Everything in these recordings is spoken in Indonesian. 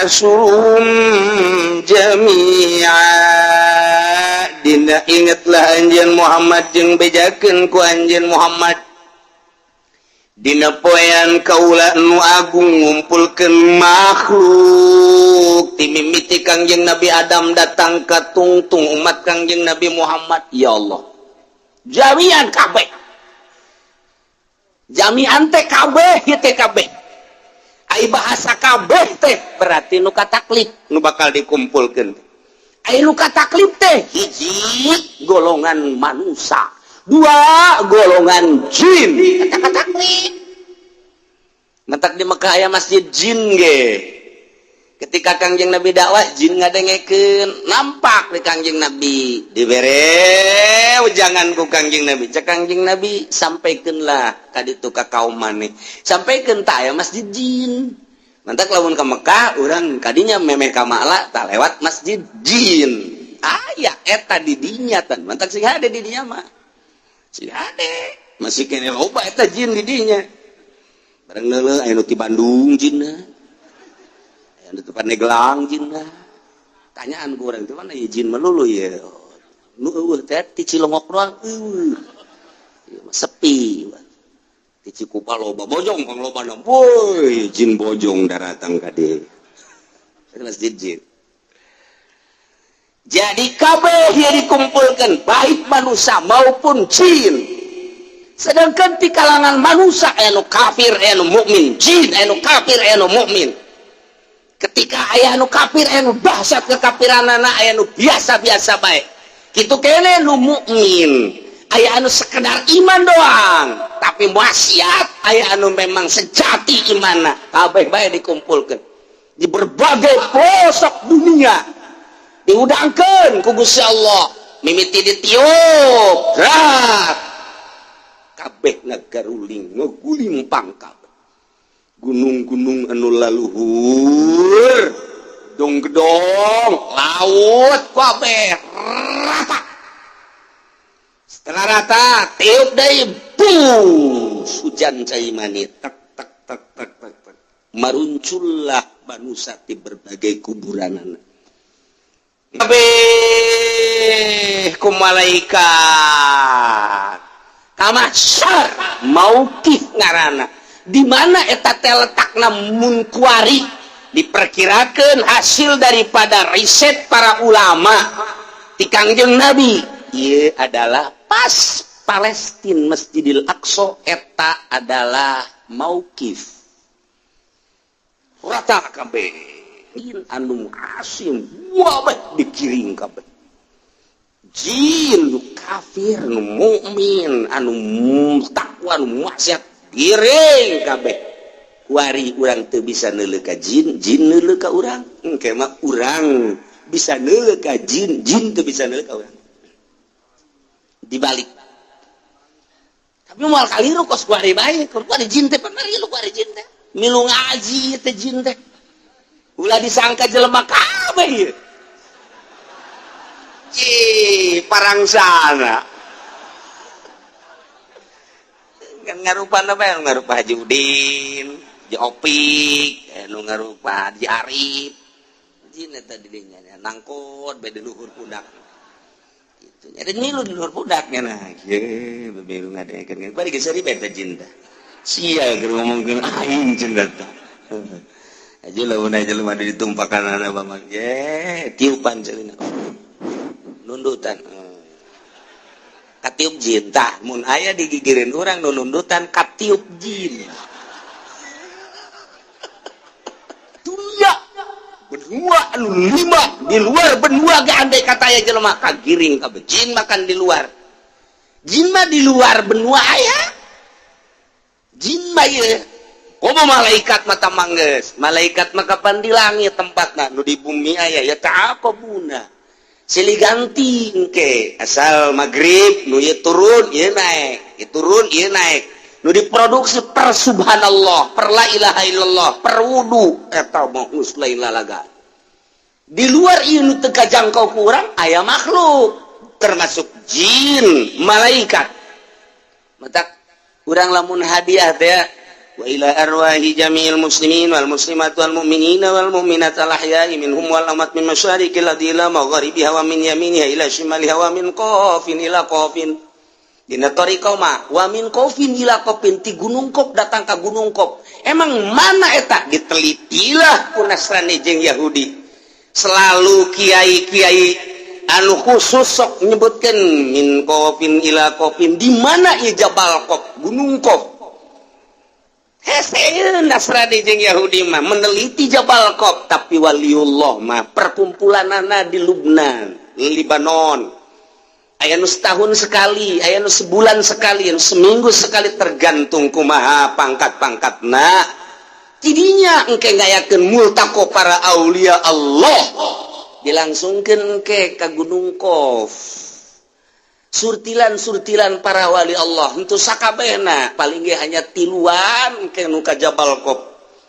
nahsurum jami'a dina ingatlah anjeun Muhammad jeung bejakeun ku anjeun Muhammad dina poean kaula nu agung ngumpulkeun makhluk ti mimiti Kangjeng Nabi Adam datang ka tungtung umat Kangjeng Nabi Muhammad. Ya Allah, jami'an kabeh, jami'an teh kabeh ieu teh kabeh ai bahasa kabeh teh berarti nu kataklif nu bakal dikumpulkeun. Ai nu kataklif teh hiji golongan manusia, dua golongan jin. Kata taklif mentak di Mekah aya masjid jin ge. Ketika Kangjeng Nabi dakwah jin ngadengekeun nampak di Kangjeng Nabi dibere jangan ku Kangjeng Nabi. Cak Kangjeng Nabi sampaikeunlah ka ditu ka kaum maneh. Sampaikeun tah aya masjid jin. Mantak lamun ka Mekah urang kadinya memeh ka Ma'la tah lewat masjid jin. Aya eta di dinya tan. Mantak sing hade di dinya mah. Sing hade masih kene loba eta jin di dinya. Bareng leuleuh aya nu ti Bandung jinna. Anu tempat Neglang jin lah. Tanyaan ku urang teh mana ya jin melulu ya. Nu eueuh teh ti Cilongok doang. Ieu mah sepi. Ti Cikupa loba bojong kang lobana. Boy, jin bojong daratang ka dieu. Itu masjid jin. Jadi kabeh yang dikumpulkan baik manusia maupun jin. Sedangkan di kalangan manusia anu kafir anu mukmin, jin anu kafir anu mukmin. Ketika aya anu kafir anu dahsyat kekafiranana aya anu biasa-biasa bae. Kitu kene nu mukmin, aya anu sekedar iman doang, tapi maksiat aya anu memang sejati imanna. Kabeh bae dikumpulkeun di berbagai pelosok dunia. Diudangkeun ku Gusti Allah, mimiti ditiup. Rat. Kabeh ngagaruling, ngagulimpang kabeh. Gunung-gunung anu laluhur dong gedong laut kabeh rata. Setelah rata tiup deui bus hujan cai mani tak tak tak tak tak tak maruncullah manusia ti berbagai kuburanana kabeh ku malaikat kamasyar mauqif ngaranna. Di mana eta teh letakna munkuari diperkirakan hasil daripada riset para ulama di Kangjeng Nabi. Ieu adalah pas Palestina Masjidil Aqsa eta adalah mauqif rata kabeh anu asim wabah dikiring kabeh jin nu kafir nu mukmin anu takwa nu maksiat giring kabeh. Kuari urang teu bisa neuleuh ka jin, jin neuleuh ka urang. Engke mah urang bisa neuleuh ka jin, jin teu bisa neuleuh ka urang. Dibalik. Tapi moal kaliru kos kuari bae, kuari jin teh pamarilu kuari jin teh. Milu ngaji teh jin teh. Ulah disangka jelema kabeh ieu. Parangsana. Kan ngarupa apa yang ngarupa Haji Udin, Haji Opik, nu ngarupa Haji Arif, jin eta didinya nangkot bade luhur pudak. Kitu nya dan milu di luhur pudaknya nah. Ye, bebelu ngadekeun. Bari geus ribet teh jin teh. Sia keur ngomongkeun aing jin teh. Aja lamun aja jelema ditumpakanana Bang. Ye, tiupan ceulina. Nundutan. Katiup jin tah mun aya digigireun urang nu nundutan katiup jin. Dunia benua anu lima di luar benua ge andai kata aya jelema kagiring kabeh jin makan di luar. Jin mah di luar benua aya. Jin mah ieu komo malaikat mata manggeus. Malaikat mah kapan di langit tempatna nu di bumi aya ya tah kabuna. Silih ganti engke asal maghrib nu ieu turun ieu naik, ieu turun ieu naik. Nu diproduksi per subhanallah, per la ilaha illallah, per wudu eta mah geus lain lalaga. Di luar ieu nu teu kajangkau ku urang aya makhluk termasuk jin, malaikat. Matak urang lamun hadiah teh wa ila arwahi jami'il muslimin wal muslimat wal mu'minina wal mu'minat al ahya'i minhum wal amat min masyariqil ardi ila magharibiha wa min yaminiha ila shimaliha wa min qafin ila qafin dina tariqah mah wa min qafin ila qafin ti gunung Qaf datang ka gunung Qaf emang mana eta ditelitilah ku Nasrani jeung Yahudi selalu kiai-kiai anu khusus sok nyebutkeun min qafin ila qafin di mana ieu Jabal Qaf gunung Qaf hese Nasrani jeung Yahudi mah meneliti Jabal Qaf tapi waliullah mah perkumpulanana di Lubnan Libanon aya nu setahun sekali aya nu sebulan sekali anu seminggu sekali tergantung kumaha pangkat-pangkatna tidinya engke ngayakeun multaqo para aulia Allah dilangsungkeun ke ka gunung Qaf surtilan-surtilan para wali Allah henteu sakabehna paling ge hanya tiluan ke nu ka Jabal Qaf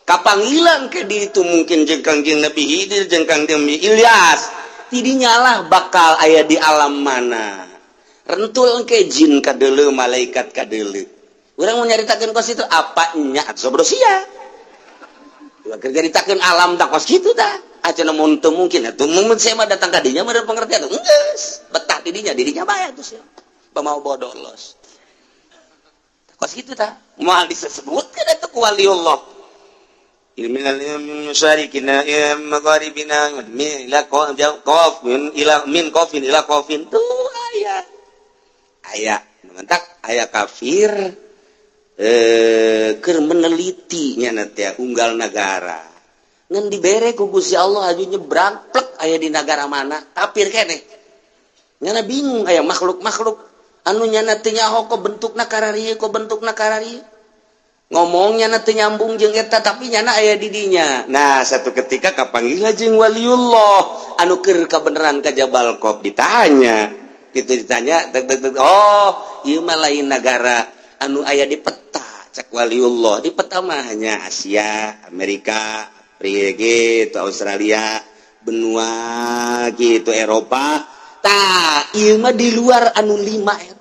kapanggilan ke di itu mungkin jeung Kangjeng Nabi Khidir jeung Kangjeng Nabi Ilyas tidinya lah bakal aya di alam mana rentul ke jin kadeuleu malaikat kadeuleu urang mau nyaritakeun kos itu apa nya sobrosia keur nyaritakeun alam tak kos kitu tah acan mun teu mungkin atuh mun saya mah datang ka dinya meureun pengertian geus betah didinya bae atuh sia pamau bodoh los kos kitu tah moal disebutkeun atuh ku waliullah ilminal musyarikina magharibina ila qafin ila min qafin ila qafin tuh aya mentak aya kafir keur meneliti nya teh unggal negara ngan dibere ku Gusti Allah aju nyebrang plek aya di negara mana kafir keneh nyana bingung aya makhluk-makhluk anu nyana teu nyaho ko bentukna kararieu ngomongnya nanti nyambung jeung eta tapi nyana aya di dinya. Nah, satu ketika kapanggil jeung waliullah anu keur kabeneran ka Jabal Qaf ditanya. Kitu ditanya, oh, ieu mah lain negara anu aya di peta cek waliullah. Di peta mah hanya Asia, Amerika, Afrika, Australia, benua gitu Eropa. Tah, ieu mah di luar anu 5 eta.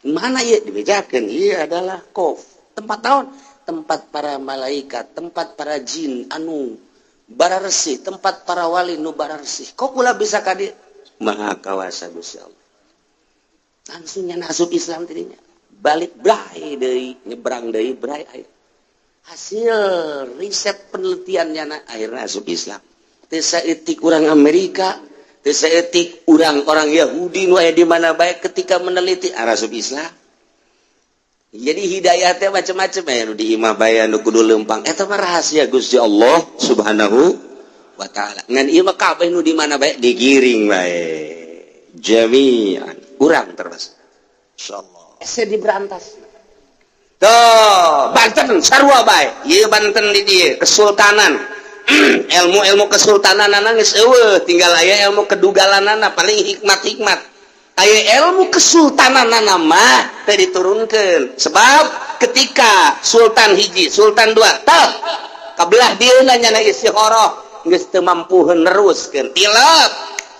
Mana ya dibejakan? Iya adalah Qaf. Tempat tahun, tempat para malaikat, tempat para jin anu bararesih, tempat para wali nu bararesih. Kok kula bisa kadi maha kawasa Gusti Allah. Langsungnya nasub Islam tadinya. Balik brai deui, nyebrang deui brai aya. Hasil riset penelitiannya na akhirnya nasub Islam. Teu saeutik urang Amerika, teu saeutik orang Yahudi nu aya di mana bae ketika meneliti arasub Islam. Jadi hidayah teh macam-macam ya nu di imah bae nu kudu leumpang eta mah rahasia Gusti Allah Subhanahu wa taala. Ngan ieu mah kabeh nu di mana bae digiring bae. Jami'an urang terus. Insyaallah. Ese diberantas. Tuh, Banten sarua bae. Ieu Banten di dieu kesultanan. ilmu kesultananana geus eueuh tinggal aya ilmu kedugalanana paling hikmat aya ilmu kesultananana mah teh diturunkeun sebab ketika sultan hiji sultan dua tah kabelah dieuna nya istikharah geus teu mampu neruskeun tilap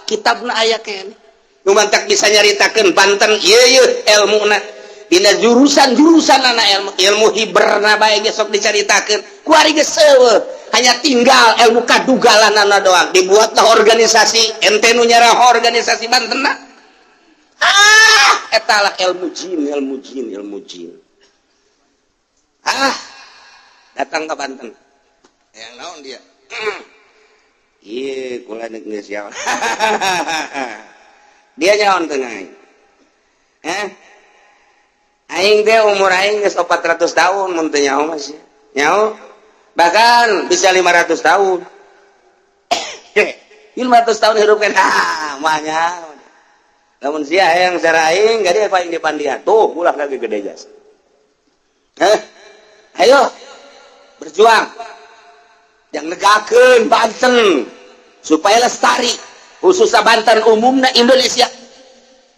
kitabna aya keneh nu mantak bisa nyaritakeun Banten ieu ilmuna dina jurusan-jurusanana ilmu hiberna bae geus sok dicaritakeun ku ari geus eueuh hanya tinggal ilmu kadugalanana doang dibuatlah organisasi ente nu nyarah organisasi Banten etalah ilmu jin datang ke Banten yang naon dia iya kula nek geus ya dia nyaon teu aing aing teh umur aing geus 400 tahun mun teu nyaho mas nyaho bahkan bisa 500 tahun 500 tahun hidup kan mahnya namun sia yang cara aing gadi apa yang dipandihan tuh ulah lagi gede jas ayo berjuang yang negakeun Banten supaya lestari khususnya Banten umumna Indonesia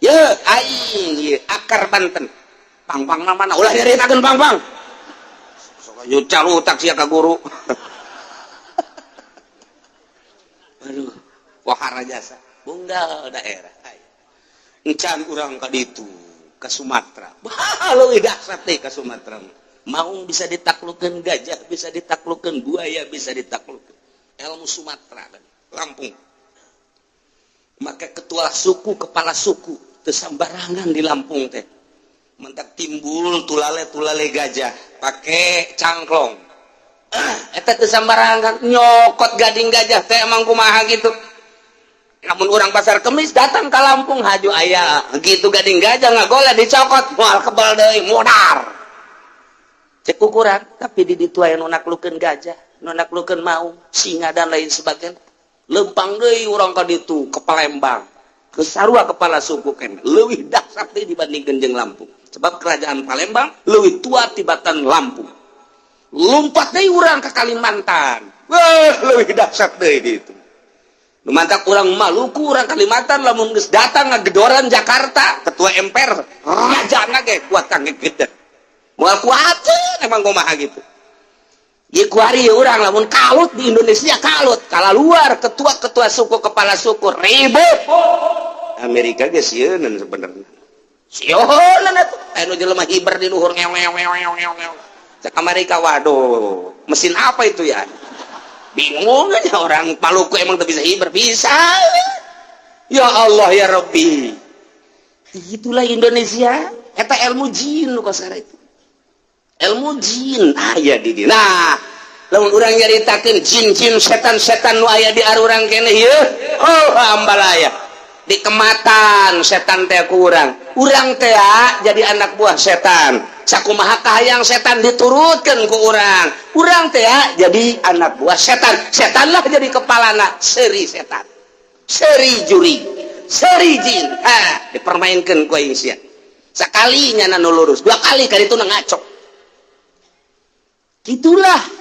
ye aing ye akar Banten pang-pang mana ulah nyaritakeun pang-pang yo calutak sia ka guru. Aduh, wahara jasa. Bunggal daerah. Encan urang ka ditu, ka Sumatera. Bah leuwih dahsyat teh ka Sumatera. Maung bisa ditaklukkan, gajah bisa ditaklukkan, buaya bisa ditaklukkan. Ilmu Sumatera kan, Lampung. Maka ketua suku, kepala suku tersambarangan di Lampung teh. Mentak timbul tulale gajah pakai cangklong. Eta tersambarangan nyokot gading gajah teh emang kumaha gitu. Namun orang pasar Kemis datang ke Lampung haju aya gitu gading gajah ngagoleh dicokot moal kebal deui modar. Cek ukuran tapi di ditu aya nu naklukeun gajah, nu naklukeun maung, singa dan lain sebagainya. Lempang deui urang ka ditu ke Palembang. Ke sarua kepala suku kan leuwih dahsyat deui dibandingkeun jeung Lampung. Sebab kerajaan Palembang leuwih tua tibatan Lampung. Lompat deui urang ke Kalimantan. Wah, leuwih dahsyat deui ditu. Mantak orang Maluku, orang Kalimantan, lamun geus datang ngagedoran Jakarta, ketua MPR, rajana ge kuat kangge gede. Moal kuateun emang kumaha gitu. Ieu kuari urang lamun kalut di Indonesia kalut, kala luar ketua-ketua suku kepala suku ribut. Amerika ge sieun sebenarnya. Sieun atuh, anu jelema hiber di luhur ngew. Cek Amerika waduh, mesin apa itu ya? Bingung aja orang Maluku emang tak bisa hiber bisa. Ya Allah ya Rabbi. Itulah Indonesia. Eta ilmu jin nu kasara itu. Ilmu jin aya di dieu. Nah, lamun urang nyaritakeun jin-jin setan-setan nu aya di arurang keneh ieu. Oh, hambalaya. Di kematan setan teh ku urang. Urang teh jadi anak buah setan. Sakumaha kahayang setan diturutkeun ku urang. Urang teh jadi anak buah setan. Setanlah jadi kepalana seri setan. Seri juri. Seri jin. Dipermainkeun ku aing sia. Sakali nyana nu lurus, dua kali ka ditu ngacok. Gitulah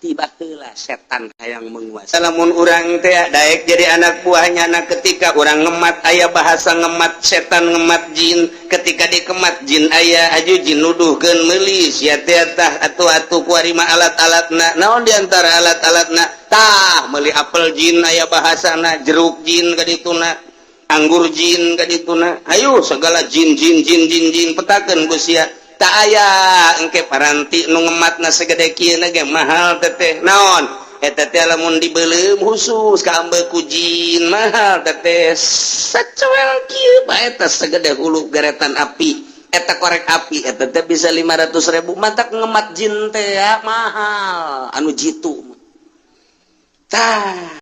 tiba heula setan hayang menguasai. Lamun urang teh daek jadi anak buahnya na ketika urang ngemat aya bahasa ngemat setan ngemat jin ketika dikemat jin aya aju jin nuduhkeun meulis ya teh tah atuh kuari mah alat-alatna naon di antara alat-alatna tah meuli apel jin aya bahasana jeruk jin ka dituna anggur jin ka dituna ayo segala jin petakeun ku sia tak aya engke paranti nu ngematna segede kieu na ge mahal teteh naon eta teh lamun dibeuleum khusus ka ambeku jin mahal teteh sacoel kieu bae eta segede hulu garetan api eta korek api eta teh bisa 500.000 mantak ngemat jin teh mahal anu jitu tah